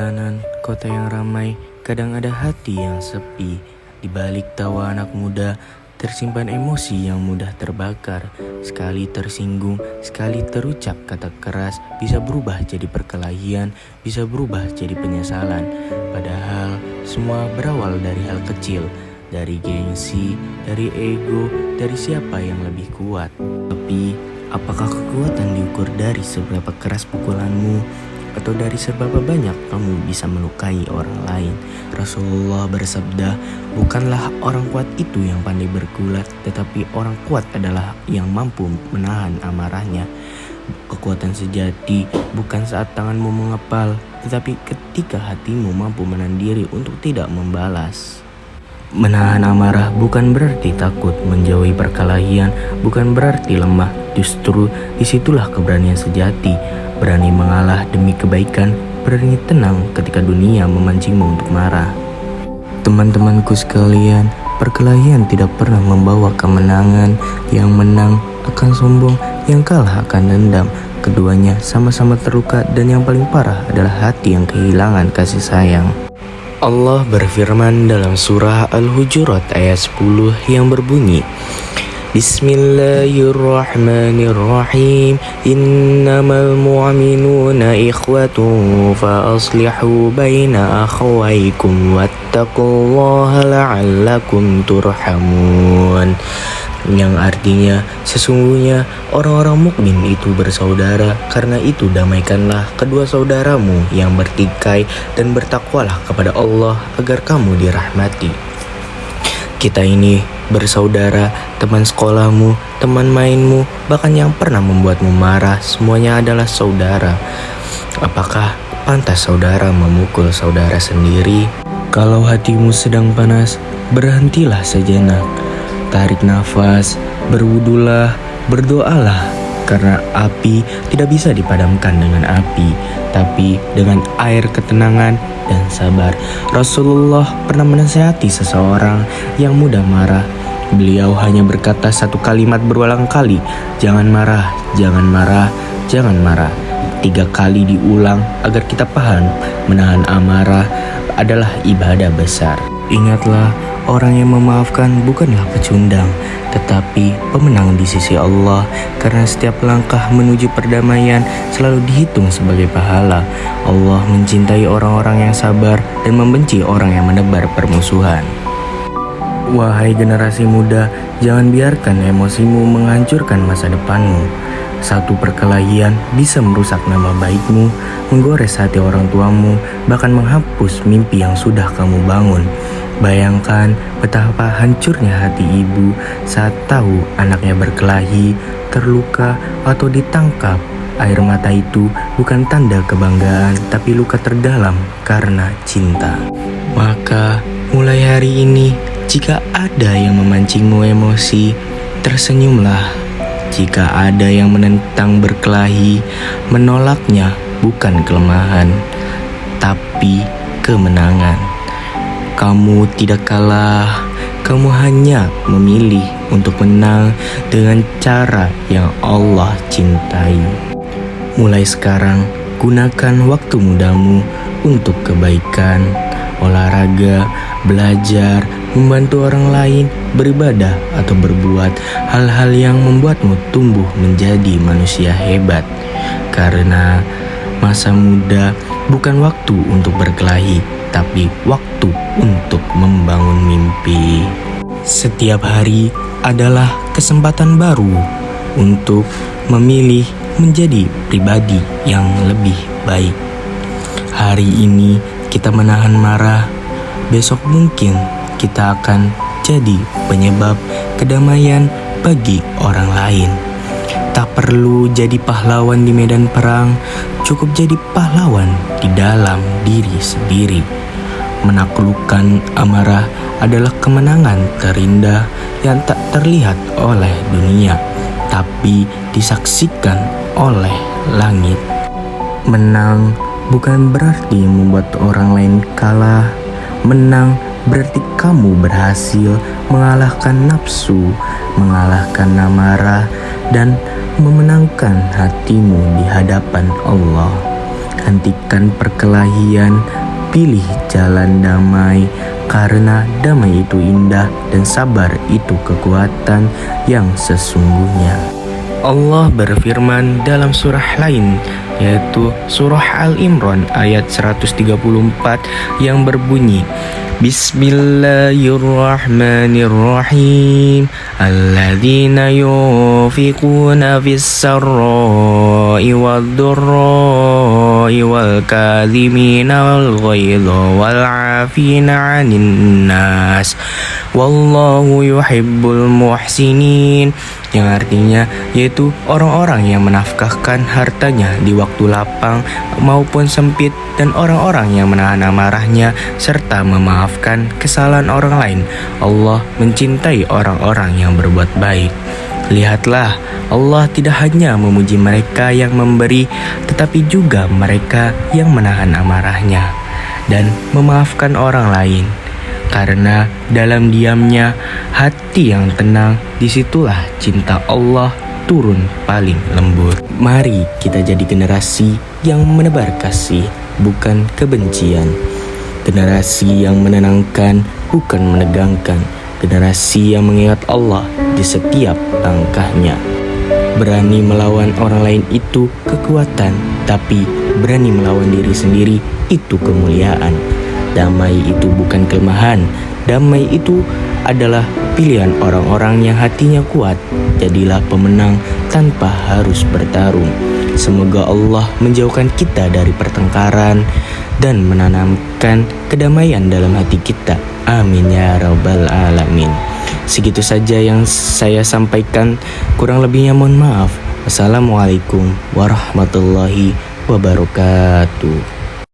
jalanan, kota yang ramai, kadang ada hati yang sepi. Di balik tawa anak muda, tersimpan emosi yang mudah terbakar. Sekali tersinggung, sekali terucap kata keras, bisa berubah jadi perkelahian, bisa berubah jadi penyesalan. Padahal semua berawal dari hal kecil, dari gengsi, dari ego, dari siapa yang lebih kuat. Tapi apakah kekuatan diukur dari seberapa keras pukulanmu, atau dari seberapa banyak kamu bisa melukai orang lain? Rasulullah bersabda, bukanlah orang kuat itu yang pandai bergulat, tetapi orang kuat adalah yang mampu menahan amarahnya. Kekuatan sejati bukan saat tanganmu mengepal, tetapi ketika hatimu mampu menahan diri untuk tidak membalas. Menahan amarah bukan berarti takut, menjauhi perkelahian bukan berarti lemah. Justru disitulah keberanian sejati. Berani mengalah demi kebaikan, berani tenang ketika dunia memancingmu untuk marah. Teman-temanku sekalian, perkelahian tidak pernah membawa kemenangan. Yang menang akan sombong, yang kalah akan dendam. Keduanya sama-sama terluka, dan yang paling parah adalah hati yang kehilangan kasih sayang. Allah berfirman dalam surah Al-Hujurat ayat 10 yang berbunyi, Bismillahirrahmanirrahim. Innamal mu'minuna ikhwatun fa aslihu baina akhawaykum wattaqullaha la'allakum turhamun. Yang artinya, sesungguhnya orang-orang mukmin itu bersaudara, karena itu damaikanlah kedua saudaramu yang bertikai dan bertakwalah kepada Allah agar kamu dirahmati. Kita ini bersaudara, teman sekolahmu, teman mainmu, bahkan yang pernah membuatmu marah, semuanya adalah saudara. Apakah pantas saudara memukul saudara sendiri? Kalau hatimu sedang panas, berhentilah sejenak. Tarik nafas, berwudulah, berdoalah, karena api tidak bisa dipadamkan dengan api, tapi dengan air ketenangan dan sabar. Rasulullah pernah menasihati seseorang yang mudah marah. Beliau hanya berkata satu kalimat berulang kali, jangan marah, jangan marah, jangan marah. 3 kali diulang agar kita paham, menahan amarah adalah ibadah besar. Ingatlah, orang yang memaafkan bukanlah pecundang, tetapi pemenang di sisi Allah, karena setiap langkah menuju perdamaian selalu dihitung sebagai pahala. Allah mencintai orang-orang yang sabar dan membenci orang yang menebar permusuhan. Wahai generasi muda, jangan biarkan emosimu menghancurkan masa depanmu. Satu perkelahian bisa merusak nama baikmu, menggores hati orang tuamu, bahkan menghapus mimpi yang sudah kamu bangun. Bayangkan betapa hancurnya hati ibu saat tahu anaknya berkelahi, terluka, atau ditangkap. Air mata itu bukan tanda kebanggaan, tapi luka terdalam karena cinta. Maka mulai hari ini, jika ada yang memancingmu emosi, tersenyumlah. Jika ada yang menentang berkelahi, menolaknya bukan kelemahan, tapi kemenangan. Kamu tidak kalah, kamu hanya memilih untuk menang dengan cara yang Allah cintai. Mulai sekarang, gunakan waktu mudamu untuk kebaikan, olahraga, belajar, membantu orang lain, beribadah, atau berbuat hal-hal yang membuatmu tumbuh menjadi manusia hebat. Karena masa muda bukan waktu untuk berkelahi, tapi waktu untuk membangun mimpi. Setiap hari adalah kesempatan baru untuk memilih menjadi pribadi yang lebih baik. Hari ini kita menahan marah, besok mungkin kita akan jadi penyebab kedamaian bagi orang lain. Tak perlu jadi pahlawan di medan perang, cukup jadi pahlawan di dalam diri sendiri. Menaklukkan amarah adalah kemenangan terindah yang tak terlihat oleh dunia, tapi disaksikan oleh langit. Menang bukan berarti membuat orang lain kalah. Menang berarti kamu berhasil mengalahkan nafsu, mengalahkan amarah, dan memenangkan hatimu di hadapan Allah. hentikan perkelahian, pilih jalan damai, karena damai itu indah dan sabar itu kekuatan yang sesungguhnya. Allah berfirman dalam surah lain, yaitu surah Al-Imran ayat 134 yang berbunyi, Bismillahirrahmanirrahim. Alladzina yunfiquna fis-sarra'i wad-dharra'i wal kadhimina wal ghaidha wal 'afina 'anil nas. Wallahu yuhibbul muhsinin. Yang artinya yaitu orang-orang yang menafkahkan hartanya di waktu lapang maupun sempit, dan orang-orang yang menahan amarahnya serta memaafkan kesalahan orang lain. Allah mencintai orang-orang yang berbuat baik. Lihatlah, Allah tidak hanya memuji mereka yang memberi, tetapi juga mereka yang menahan amarahnya dan memaafkan orang lain. Karena dalam diamnya hati yang tenang, disitulah cinta Allah turun paling lembut. Mari kita jadi generasi yang menebar kasih, bukan kebencian. Generasi yang menenangkan, bukan menegangkan. Generasi yang mengingat Allah di setiap langkahnya. Berani melawan orang lain itu kekuatan, tapi berani melawan diri sendiri itu kemuliaan. Damai itu bukan kelemahan. Damai itu adalah pilihan orang-orang yang hatinya kuat. Jadilah pemenang tanpa harus bertarung. Semoga Allah menjauhkan kita dari pertengkaran dan menanamkan kedamaian dalam hati kita. Amin ya rabbal alamin. Segitu saja yang saya sampaikan. Kurang lebihnya mohon maaf. Wassalamualaikum warahmatullahi wabarakatuh.